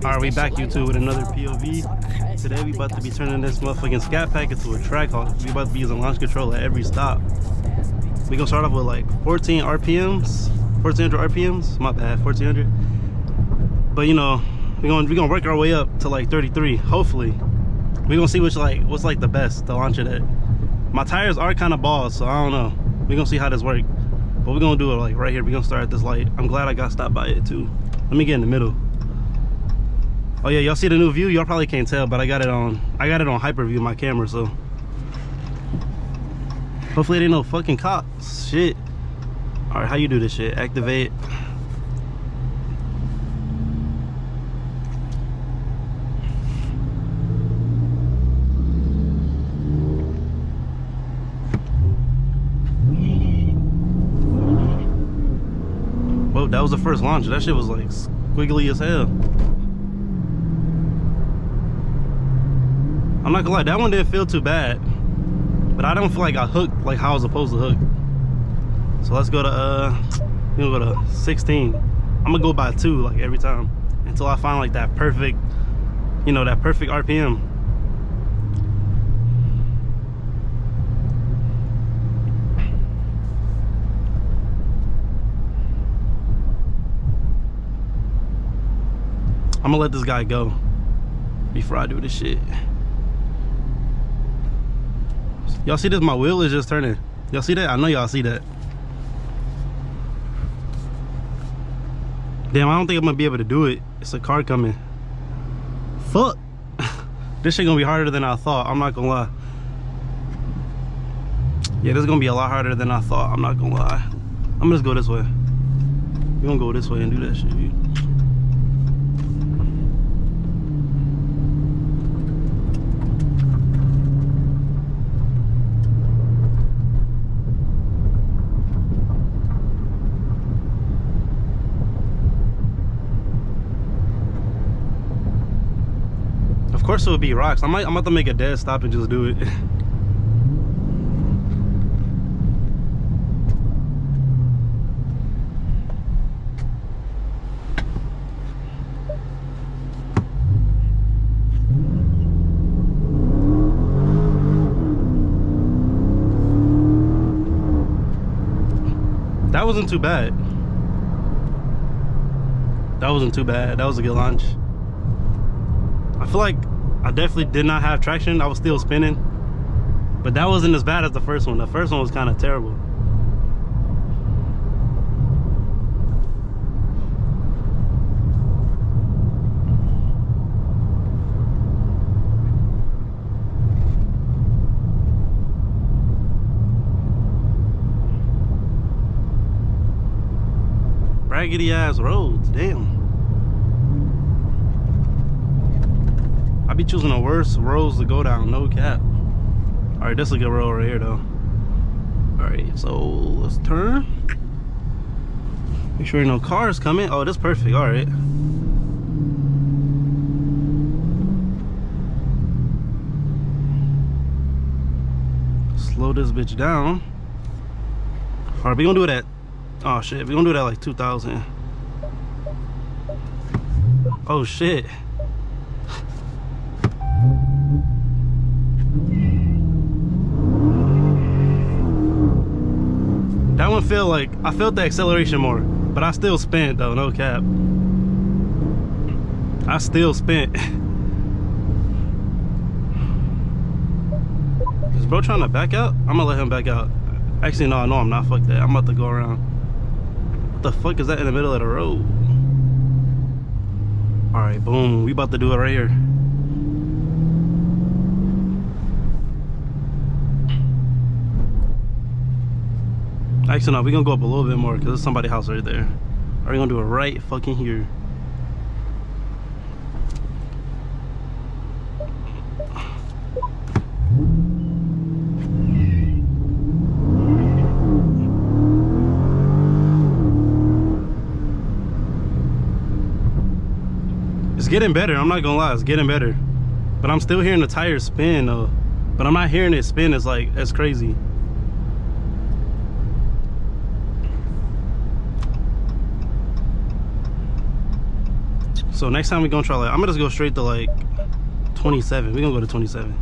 Alright, we back YouTube with another POV. Today we about to be turning this motherfucking Scatpack into a Trackhawk. We about to be using launch control at every stop. We gonna start off with like 14 RPMs, 1400 RPMs. My bad, 1400. But you know, we gonna work our way up to like 33. Hopefully, we gonna see what's like the best to launch it at. My tires are kind of balls, so I don't know. We gonna see how this works. But we're gonna do it like right here. We gonna start at this light. I'm glad I got stopped by it too. Let me get in the middle. Oh yeah, y'all see the new view? Y'all probably can't tell, but I got it on hyper view my camera, so hopefully it ain't no fucking cops. Shit. All right, how you do this shit? Activate. Whoa, that was the first launch. That shit was like squiggly as hell. I'm not gonna lie, that one didn't feel too bad, but I don't feel like I hooked like how I was supposed to hook. So let's go to we're gonna go to 16. I'm gonna go by 2 like every time until I find like that perfect, you know, that perfect RPM. I'm gonna let this guy go before I do this shit. Y'all see this? My wheel is just turning. Y'all see that? I know y'all see that. Damn, I don't think I'm gonna be able to do it. It's a car coming. Fuck. This shit gonna be harder than I thought. I'm not gonna lie. Yeah, this is gonna be a lot harder than I thought. I'm not gonna lie. I'm gonna just go this way. We're gonna go this way and do that shit. Of course it would be rocks. I'm about to make a dead stop and just do it. That wasn't too bad. That wasn't too bad. That was a good launch. I feel like I definitely did not have traction. I was still spinning, but that wasn't as bad as the first one. The first one was kind of terrible. Raggedy ass roads, damn. I be choosing the worst roads to go down, no cap. All right, this is a good road right here though. All right, so let's turn. Make sure no cars coming. Oh, that's perfect. All right. Slow this bitch down. All right, we gonna do it at, oh shit, we gonna do it at like 2,000. Oh shit. That one felt like, I felt the acceleration more, but I still spent though, no cap. I still spent. Is bro trying to back out? I'm gonna let him back out. Actually, no, I'm not, fuck that. I'm about to go around. What the fuck is that in the middle of the road? All right, boom, we about to do it right here. Actually, no, we're gonna go up a little bit more because there's somebody's house right there. Are we gonna do it right fucking here? It's getting better, I'm not gonna lie, it's getting better. But I'm still hearing the tires spin though. But I'm not hearing it spin, it's like, it's crazy. So next time we gonna try like, I'm gonna just go straight to like 27. We gonna go to 27.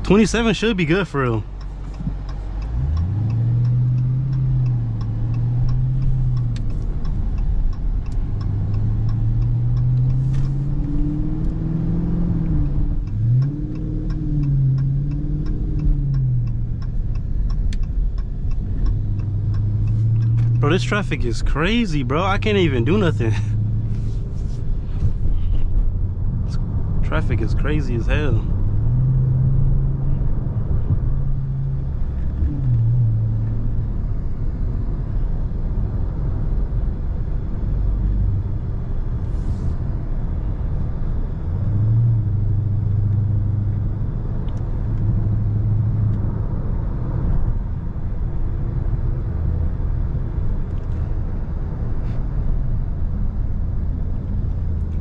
27 should be good for real. Bro, this traffic is crazy, bro. I can't even do nothing. Traffic is crazy as hell.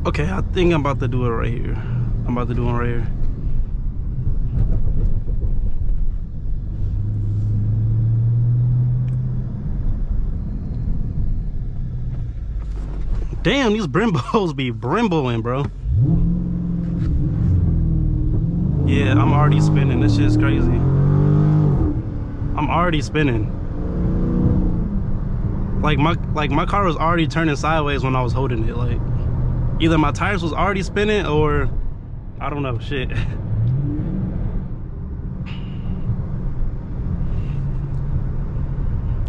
Okay, I think I'm about to do it right here. I'm about to do one right here. Damn, these Brimbos be Brimboing, bro. Yeah, I'm already spinning. This shit's crazy. I'm already spinning. Like my car was already turning sideways when I was holding it. Like, either my tires was already spinning or I don't know, shit.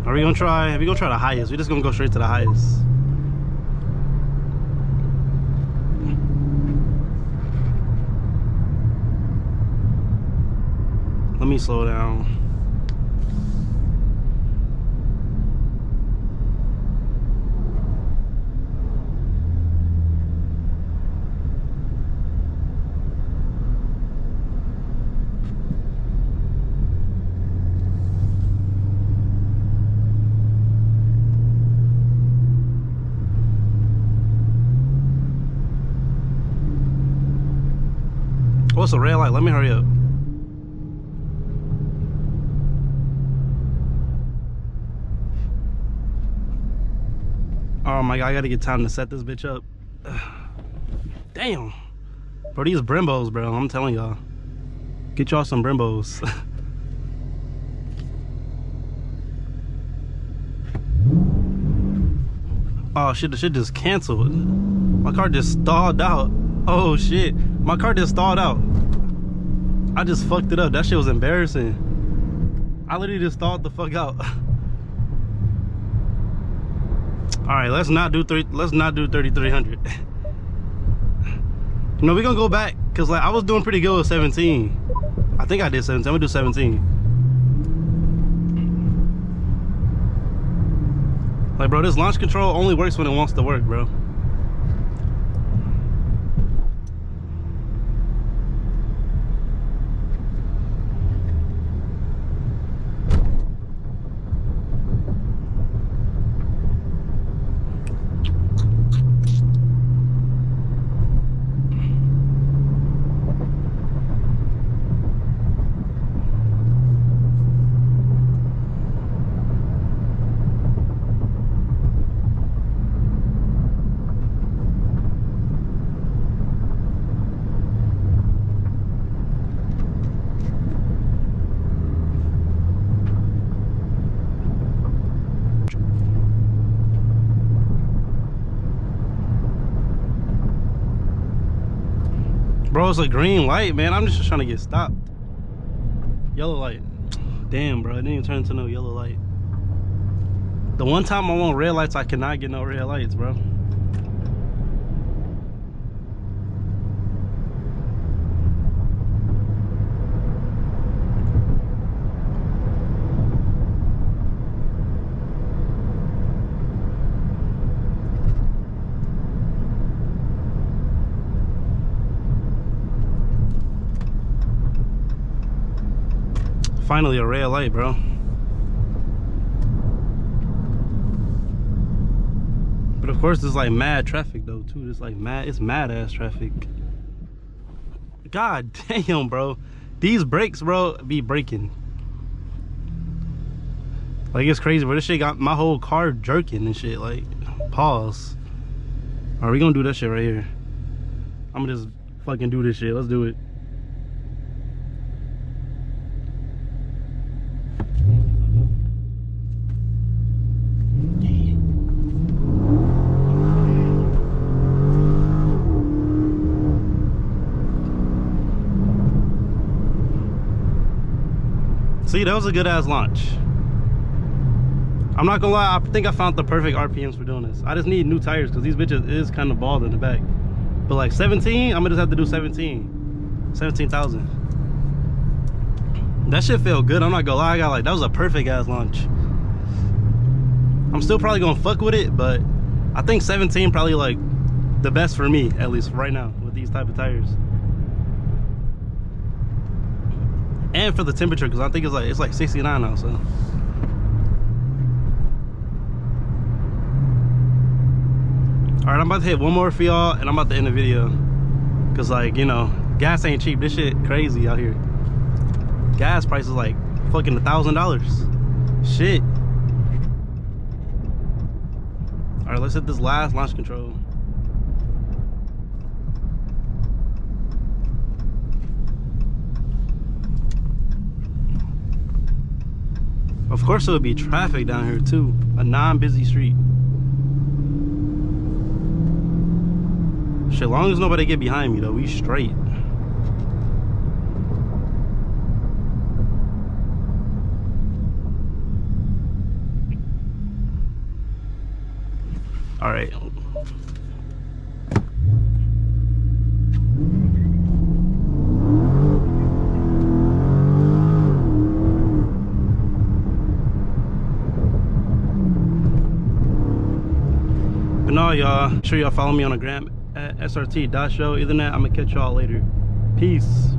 Are we gonna try? We gonna try the highest. We're just gonna go straight to the highest. Let me slow down. What's a red light? Let me hurry up. Oh my god, I gotta get time to set this bitch up. Damn. Bro, these Brimbos, bro. I'm telling y'all. Get y'all some Brimbos. Oh shit, the shit just canceled. My car just stalled out. Oh shit. My car just stalled out. I just fucked it up. That shit was embarrassing. I literally just stalled the fuck out. Alright, let's not do 3300. You know, we're gonna go back because like I was doing pretty good with 17. I think I did 17. I'm gonna do 17. Like, bro, this launch control only works when it wants to work, bro. Bro, it's a green light, man. I'm just trying to get stopped. Yellow light. Damn, bro. It didn't even turn into no yellow light. The one time I want red lights, I cannot get no red lights, bro. Finally a red light, bro. But of course there's like mad traffic though too. It's like it's mad ass traffic. God damn, bro. These brakes, bro, be breaking. Like, it's crazy, bro. This shit got my whole car jerking and shit. Like, pause. Alright, we gonna do that shit right here. I'm gonna just fucking do this shit. Let's do it. See, that was a good ass launch. I'm not gonna lie, I think I found the perfect RPMs for doing this. I just need new tires because these bitches is kind of bald in the back. But like 17, I'm gonna just have to do 17,000. That shit felt good. I'm not gonna lie, I got like, that was a perfect ass launch. I'm still probably gonna fuck with it, but I think 17 probably like the best for me, at least right now, with these type of tires. And for the temperature, because I think it's like 69 now, so. All right, I'm about to hit one more for y'all, and I'm about to end the video. Cause like, you know, gas ain't cheap. This shit crazy out here. Gas price is like fucking $1,000. Shit. All right, let's hit this last launch control. Of course, there would be traffic down here too. A non-busy street. Shit, as long as nobody get behind me though, we straight. All right. But no, y'all, make sure y'all follow me on the gram at srt.show. Either that, I'm gonna catch y'all later. Peace.